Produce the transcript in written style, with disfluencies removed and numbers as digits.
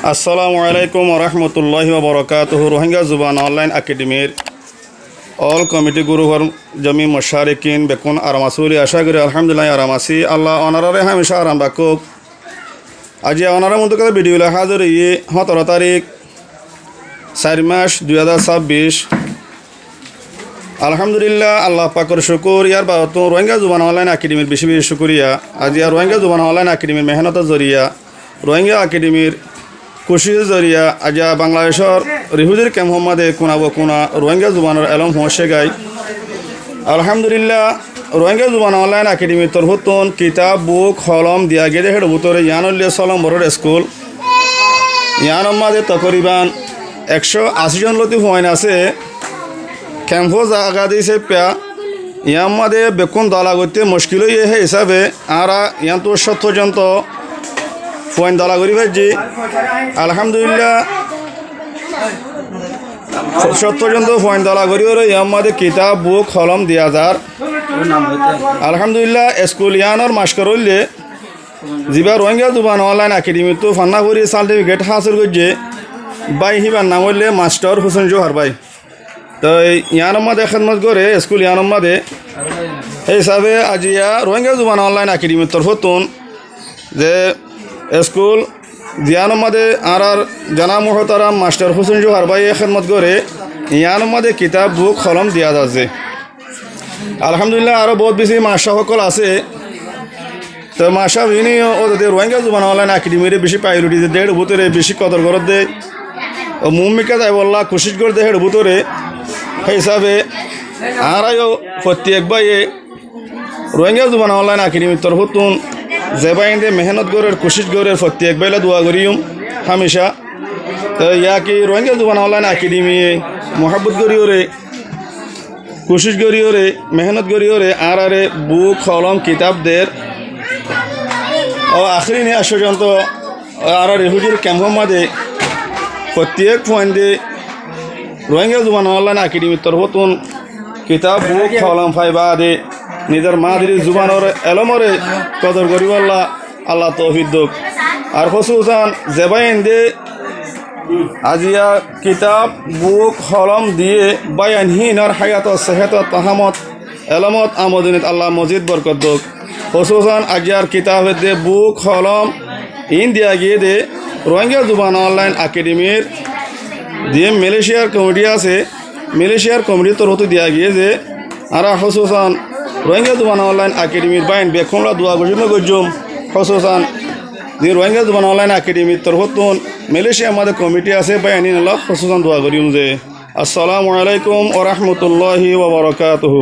আসসালামু আলাইকুম ওরহমতুল্লাহি ওবরকাতুহু। রোহিঙ্গা জুবান অনলাইন একাডেমির অল কমিটি গুরুহর জমি মশারিকিন বেকুন আরামাসুলি আশা করি আলহামদুলিল্লাহ আরামাসি আল্লাহ অনারে হামেশা আরাম রাখুক। আজি অনারের মধ্যে কথা ভিডিও হাজির 17 তারিখ 4 মাস 2026। আলহামদুলিল্লাহ আল্লাহ পাকের শুকুর। ইয়ার বাবদ রোহিঙ্গা জুবান অনলাইন একাডেমির বেশি বেশি শুকুরিয়া। আজি আর রোহিঙ্গা জুবান অনলাইন একাডেমির মেহনতের জরিয়া রোহিঙ্গা একাডেমির কোশিশ জরিয়া আজ বাংলাদেশের রিহুজির ক্যাম্প মধ্যে কোনা রোহিঙ্গা জুবানের এলম হসে গাই। আলহামদুলিল্লাহ রোহিঙ্গা জুবান অনলাইন একাডেমির তরফতুন কিতাব বুক হলম দিয়া গেলে হেড ভিতরে ইয়ানুল্লিয়া সলম বড় স্কুল ইয়ান মাঝে তকরিবান 180 জন লতি হইন আছে। ক্যাম্পো জায়গা দিয়েছে প্যা ইয়ার মাঝে বেকুন দলা করতে মুশকিল হয়ে হিসাবে আর ইয়ান তো 70 জন তো পয়েন্ট দলা করি ভাবছি। আলহামদুলিল্লাহ 70 জন তো পয়েন্ট দলা করি ওর ইয়ার মাঝে কিতাব বুক হলম দিয়া যার। আলহামদুলিল্লাহ স্কুল ইয়ানোর মাস্কর হইলে যা রোহিঙ্গা জুবান অনলাইন একাডেমি তো ফান্না করি সার্টিফিকেট হাসিল করছে বাই হিবার নাম হইলে মাস্টার হোসেন জোহার ভাই। তো ইয়ানোর মাঝে খেদমত করে স্কুল ইয়ানোর মাঝে এই হিসাবে আজিয়া রোহিঙ্গা জুবান অনলাইন একাডেমির তরফতুন যে স্কুল জিয়ানোর মাঝে আর জানা মোহতারাম মাস্টার হোসেন জোহার ভাই খেদমত করে ইয়ানোর মাঝে কিতাব বুক কলম দিয়া যাচ্ছে। আলহামদুলিল্লাহ আরও বহুত বেশি মাস্টার সকল আছে। তো মাস্টার ইনি ওদের রোহিঙ্গা জুবান অনলাইন একাডেমির বেশি প্রায়োরিটি দেড় ভিতরে বেশি কদর করত দেয় ও মুমিকা যাই বললা কোশিশ করে দেয় হেড ভিতরে। সেই হিসাবে আরও প্রত্যেক বাইয়ে রোহিঙ্গা জুবান অনলাইন একাডেমির তরফতুন যে বাইন্দে মেহনত গরের কোশিশ গরের প্রত্যেক বাইলে দোয়া করিম হামেশা। তো ইয়াকি রোহিঙ্গা জুবান অনলাইন একাডেমি মোহাব্বত করিওরে কোশিশ করিওরে মেহনত করিওরে আর বুক কলম কিতাবদের ও আখরি নিয়ে পর্যন্ত আর রিহুজির ক্যাম্পের মাঝে প্রত্যেক পয়েন্টে রোহিঙ্গা জুবান অনলাইন একাডেমির তরফতুন কিতাব বুক কলম ফাইবা দে নিজের মাদির জুবানোর এলমরে কদর করিব আল্লাহ তৌফিক দোক। আর খসুসান জেবাইন দে আজিয়া কিতাব বুক হলম দিয়ে বায়ানহীনর হায়াত সেহত তাহামত এলমত আমদিনত আল্লাহ মজিদ বরকত দোক। খসুসান আজিয়ার কিতাবের দে বুক হলম ইন দিয়া গিয়ে দে রোহিঙ্গা জুবান অনলাইন একাডেমির দিয়ে মালয়েশিয়ার কমিটি আছে মালয়েশিয়ার কমিটির তরফ দিয়া গিয়ে যে আর খসুসান রোহিঙ্গা জুবান অনলাইন একাডেমির বাইন বেখমরা দোয়া গজিম গজুম খসুসান যে রোহিঙ্গা জুবান অনলাইন একাডেমির তরফতুন মালয়েশিয়া আমাদের কমিটি আছে বাইনি আল্লাহ খসুসান দোয়া করিম যে। আসসালামু আলাইকুম ওরহমতুল্লাহি ওবরকাতুহু।